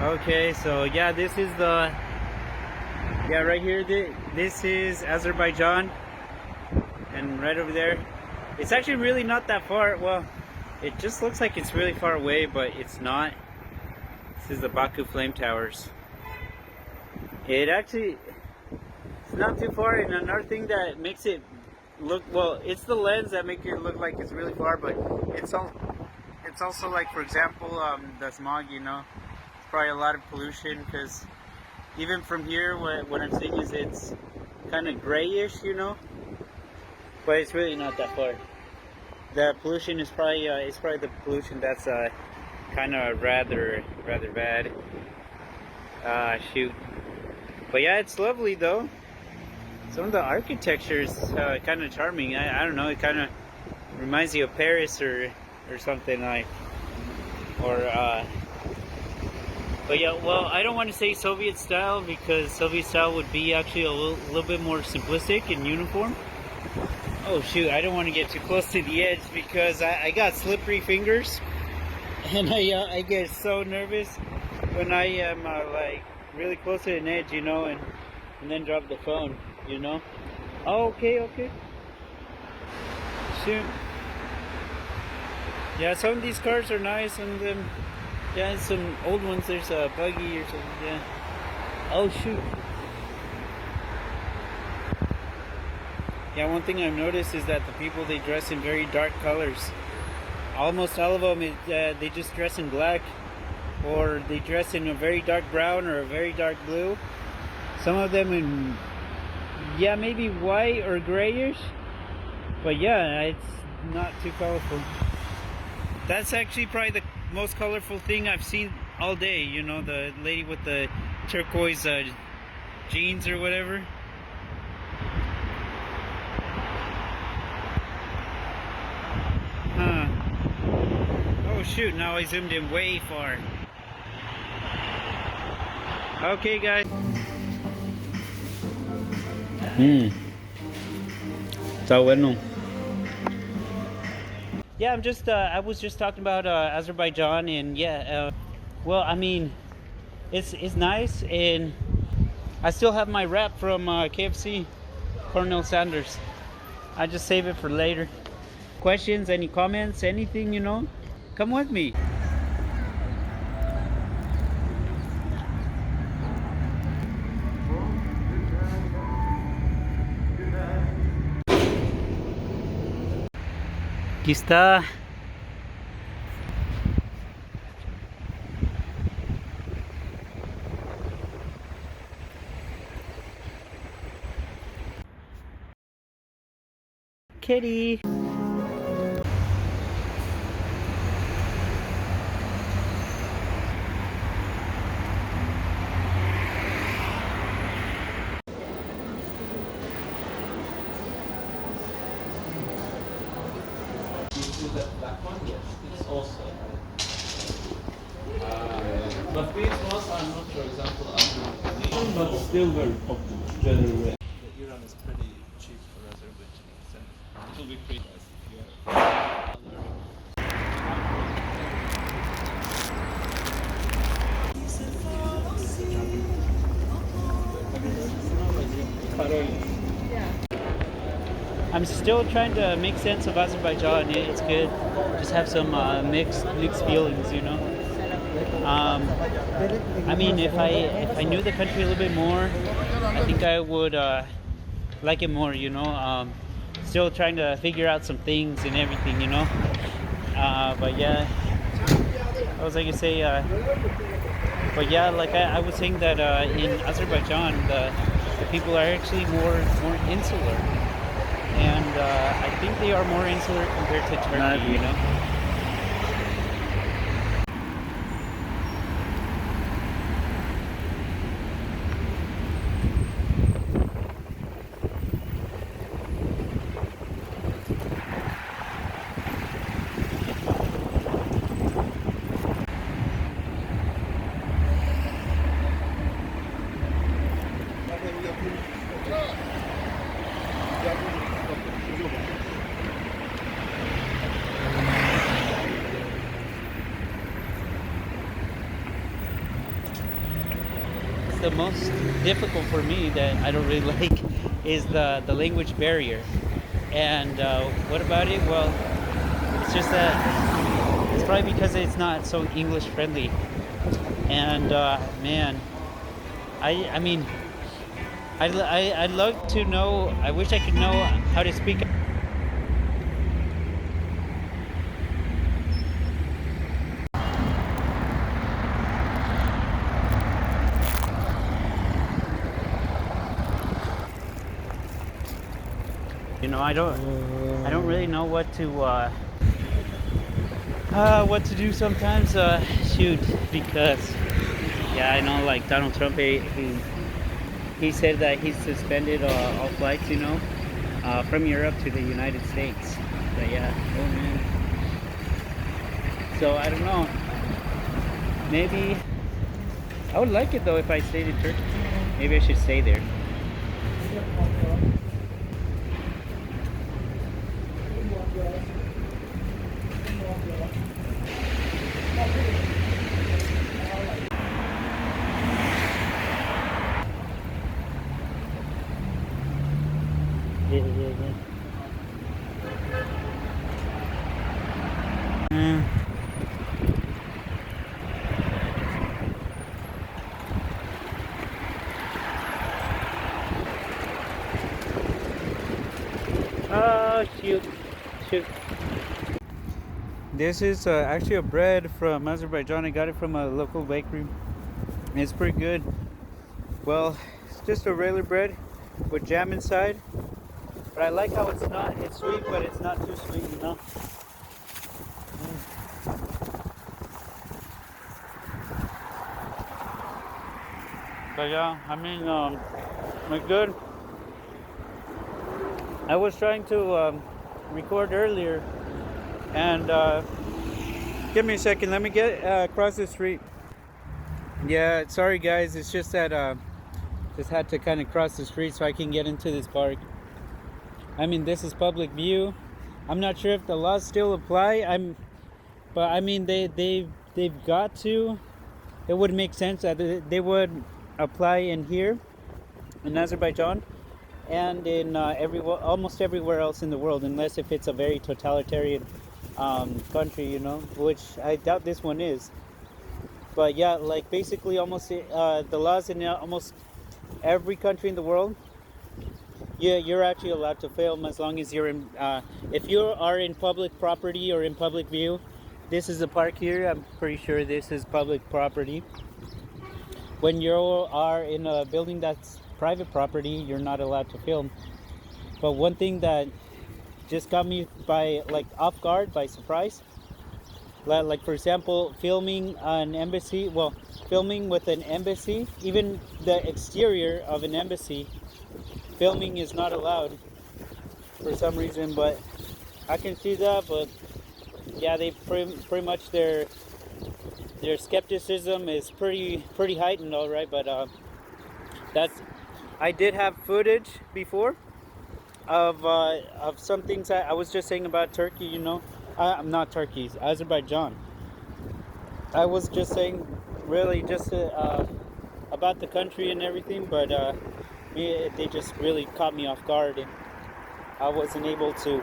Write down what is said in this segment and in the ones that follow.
Okay, so yeah, this is the right here. This is Azerbaijan, and right over there, it's actually really not that far. Well, it just looks like it's really far away, but it's not. This is the Baku flame towers. It's not too far, and another thing that makes it look, well, it's the lens that makes it look like it's really far, but it's also like, for example, the smog, it's probably a lot of pollution, because even from here, what I'm seeing is it's kind of grayish, but it's really not that far. The pollution is probably the pollution that's kind of rather bad. Shoot. But yeah, it's lovely though. Some of the architecture is kind of charming. I don't know, it kind of reminds you of Paris or something like, but yeah, well, I don't want to say Soviet style, because Soviet style would be actually a little bit more simplistic and uniform. Oh shoot, I don't want to get too close to the edge, because I got slippery fingers, and I get so nervous when I am like really close to an edge, and then drop the phone, Oh, okay. Shoot. Yeah, some of these cars are nice, some of them, yeah, some old ones, there's a buggy or something, yeah. Oh shoot. Yeah, one thing I've noticed is that the people, they dress in very dark colors. Almost all of them, they just dress in black, or they dress in a very dark brown or a very dark blue. Some of them in, yeah, maybe white or grayish, but yeah, it's not too colorful. That's actually probably the most colorful thing I've seen all day, the lady with the turquoise jeans or whatever. Huh. Oh shoot, now I zoomed in way far. Okay guys. Está bueno. Yeah, I was just talking about Azerbaijan, and yeah, well, I mean, it's nice, and I still have my wrap from KFC, Colonel Sanders. I just save it for later. Questions, any comments, anything, come with me. Aquí está. Kitty. That black one, yes, it's also. But these ones are not, for example, but still very popular generally. The Iran is pretty cheap for Azerbaijan, so it will be pretty nice if you I'm still trying to make sense of Azerbaijan. It's good. Just have some mixed feelings, I mean, if I knew the country a little bit more, I think I would like it more, Still trying to figure out some things and everything, But yeah, I was like to say, but yeah, like I was saying that in Azerbaijan, the people are actually more insular. And I think they are more insular compared to Turkey, the most difficult for me that I don't really like is the language barrier. And what about it? Well, it's just that it's probably because it's not so English friendly. And man, I mean, I'd love to know. I wish I could know how to speak. You know, I don't really know what to do sometimes. Shoot, because yeah, I know like Donald Trump, he said that he suspended all flights, you know, from Europe to the United States. But yeah, oh man. So I don't know. Maybe I would like it though if I stayed in Turkey. Maybe I should stay there. Oh shoot. This is actually a bread from Azerbaijan. I got it from a local bakery. It's pretty good. Well, it's just a regular bread with jam inside. But I like how it's sweet, but it's not too sweet, you know? But yeah, I mean, it's good. I was trying to record earlier, and give me a second. Let me get across the street. Yeah, sorry guys. It's just that just had to kind of cross the street so I can get into this park. I mean, this is public view. I'm not sure if the laws still apply. But I mean, they've got to. It would make sense that they would apply in here, in Azerbaijan, and in almost everywhere else in the world, unless if it's a very totalitarian country, you know, which I doubt this one is. But yeah, like basically almost the laws in almost every country in the world, yeah, you're actually allowed to film as long as you're in, if you are in public property or in public view. This is a park here. I'm pretty sure this is public property. When you are in a building that's private property, you're not allowed to film. But one thing that just got me off guard, by surprise, like for example, filming an embassy, filming with an embassy, even the exterior of an embassy, filming is not allowed for some reason. But I can see that. But yeah, they pretty much their skepticism is pretty heightened, all right. But I did have footage before of some things I was just saying about Turkey, you know. I'm not Turkey, Azerbaijan. I was just saying really just about the country and everything, but they just really caught me off guard, and I wasn't able to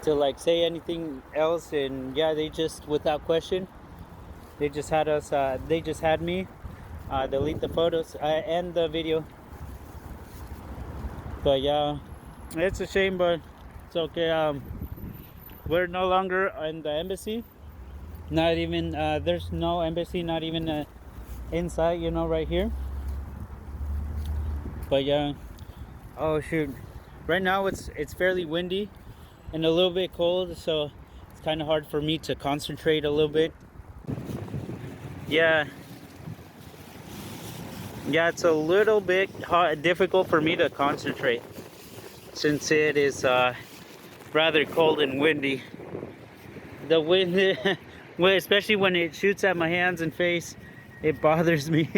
like say anything else. And yeah, they just, without question, they just had us they just had me delete the photos and the video. But yeah, it's a shame, but it's okay. We're no longer in the embassy. Not even there's no embassy, not even inside, you know, right here. But yeah, oh shoot, right now it's fairly windy and a little bit cold, so it's kind of hard for me to concentrate a little bit. Yeah, it's a little bit difficult for me to concentrate since it is rather cold and windy. The wind, especially when it shoots at my hands and face, it bothers me.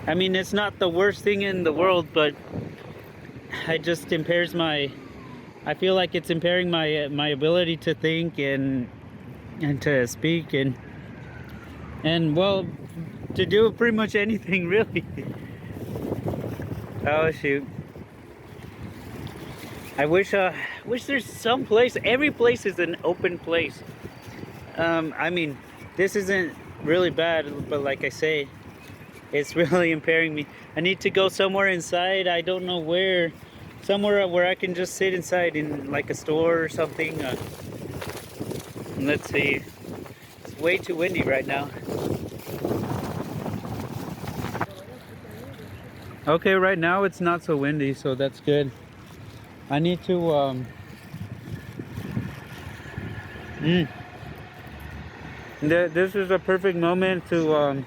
I mean, it's not the worst thing in the world, but it just impairs I feel like it's impairing my ability to think, and and to speak and well, to do pretty much anything really. Oh shoot. I wish there's some place. Every place is an open place. I mean, this isn't really bad, but like I say, it's really impairing me. I need to go somewhere inside. I don't know where. Somewhere where I can just sit inside in like a store or something. Let's see. It's way too windy right now. Okay, right now it's not so windy, so that's good. I need to this is a perfect moment to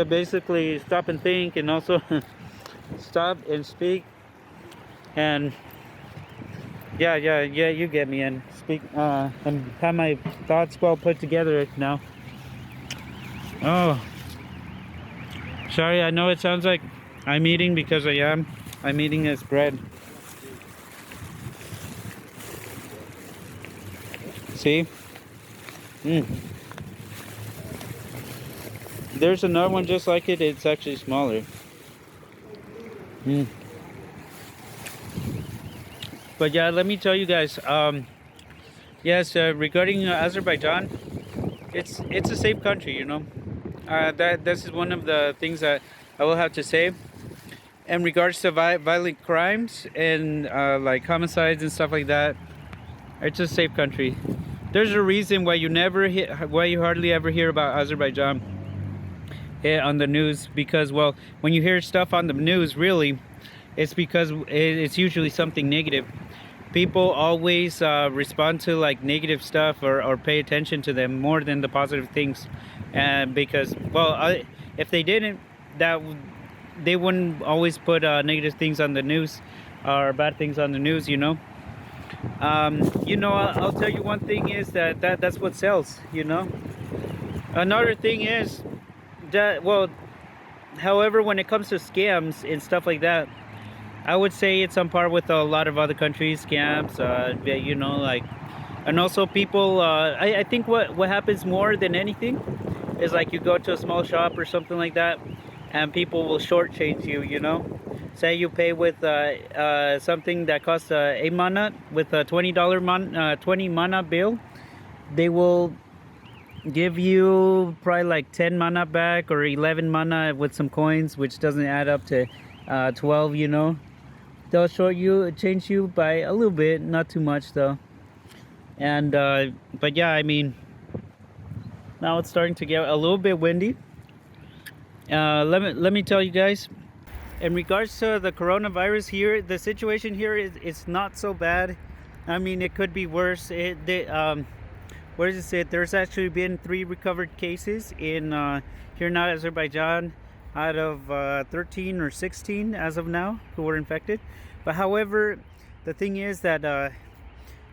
basically stop and think, and also stop and speak, and yeah, you get me, and speak and have my thoughts well put together now. Oh, sorry, I know it sounds like I'm eating, because I am. I'm eating this bread. See? There's another one just like it. It's actually smaller. But yeah, let me tell you guys. Yes, regarding Azerbaijan, it's a safe country. You know, this is one of the things that I will have to say. In regards to violent crimes and like homicides and stuff like that, it's a safe country. There's a reason why you hardly ever hear about Azerbaijan on the news, because, well, when you hear stuff on the news, really, it's because it's usually something negative. People always respond to like negative stuff or pay attention to them more than the positive things, and because, well, if they didn't, they wouldn't always put negative things on the news or bad things on the news, you know. I'll tell you one thing is that's what sells, you know. Another thing is that, well, however, when it comes to scams and stuff like that, I would say it's on par with a lot of other countries, scams, you know, like, and also people, I think what happens more than anything is like you go to a small shop or something like that, and people will shortchange you, you know. Say you pay with something that costs a mana, with a $20 mana bill, they will give you probably like 10 mana back or 11 mana with some coins, which doesn't add up to 12, you know. They'll change you by a little bit, not too much though. And but yeah, I mean, now it's starting to get a little bit windy. Let me tell you guys, in regards to the coronavirus here, the situation here is not so bad. I mean, it could be worse. Where does it say? There's actually been 3 recovered cases in here in Azerbaijan out of 13 or 16 as of now who were infected. But however, the thing is that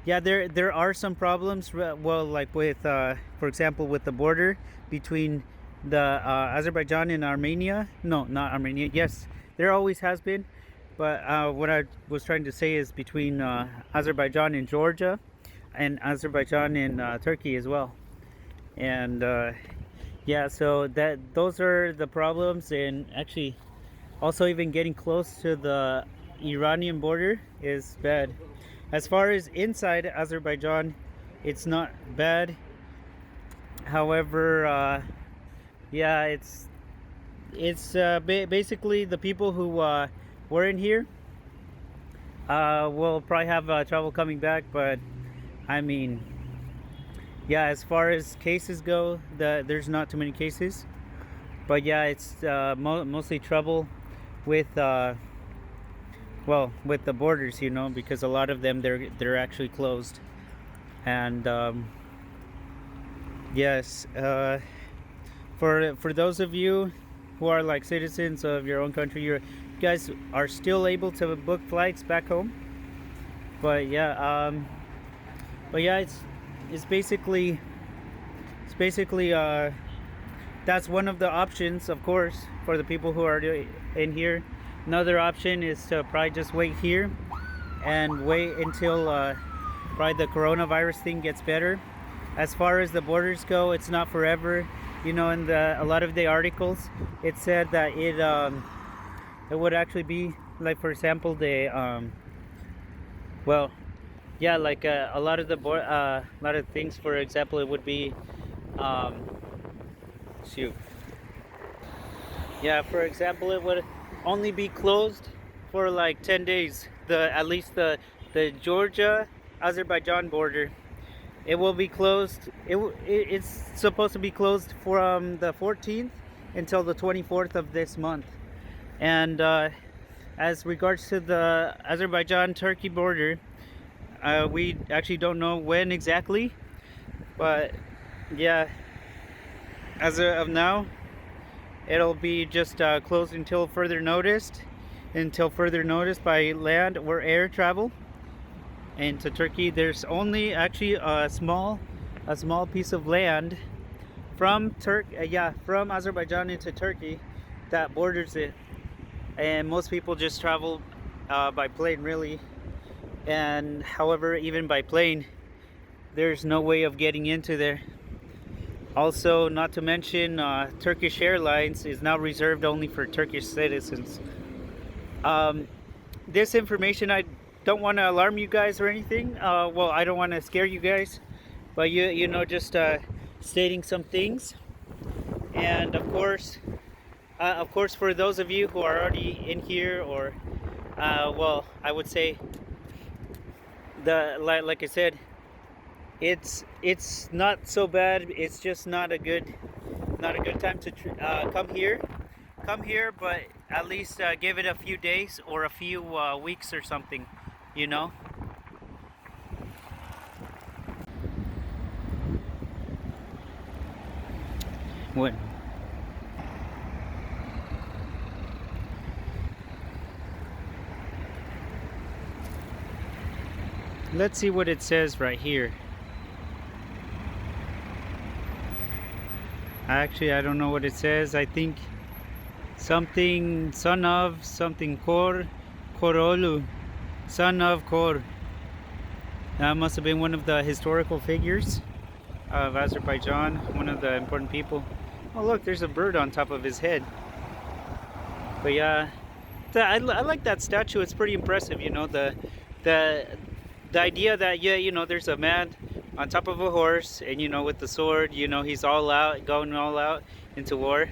yeah, there are some problems. Well, like with for example, with the border between the Azerbaijan and Armenia. No, not Armenia. Yes, there always has been. But what I was trying to say is between Azerbaijan and Georgia, and Azerbaijan and Turkey as well. And yeah, so those are the problems. And actually, also even getting close to the Iranian border is bad. As far as inside Azerbaijan, it's not bad. However, yeah, it's basically the people who were in here will probably have trouble coming back. But I mean, yeah, as far as cases go, there's not too many cases. But yeah, it's mostly trouble with well, with the borders, you know, because a lot of them they're actually closed. And yes, for those of you who are like citizens of your own country, you guys are still able to book flights back home. But yeah, it's basically that's one of the options, of course, for the people who are in here. Another option is to probably just wait here and wait until probably the coronavirus thing gets better. as far as the borders go, it's not forever. You know, in a lot of the articles, it said that it would actually be like, for example, well, yeah, like a lot of a lot of things. For example, it would be shoot. Yeah, for example, it would only be closed for like 10 days. At least the Georgia Azerbaijan border, it will be closed. It's supposed to be closed from the 14th until the 24th of this month. And as regards to the Azerbaijan-Turkey border, we actually don't know when exactly, but yeah, as of now, it'll be just closed until further notice by land or air travel. And to Turkey, there's only actually a small piece of land from from Azerbaijan into Turkey that borders it, and most people just travel by plane, really. And however, even by plane, there's no way of getting into there. Also, not to mention, Turkish Airlines is now reserved only for Turkish citizens. This information, I don't want to alarm you guys or anything. Well, I don't want to scare you guys, but you know, just stating some things. And of course, for those of you who are already in here, or well, I would say like I said, it's not so bad. It's just not a good time to come here. But at least give it a few days or a few weeks or something, you know. What? Let's see what it says right here. Actually, I don't know what it says. I think something, son of something, Koroglu, son of Kor. That must have been one of the historical figures of Azerbaijan, one of the important people. Oh look, there's a bird on top of his head. But yeah, I like that statue. It's pretty impressive, you know, the idea that, yeah, you know, there's a man on top of a horse, and you know, with the sword, you know, he's all out, going all out into war.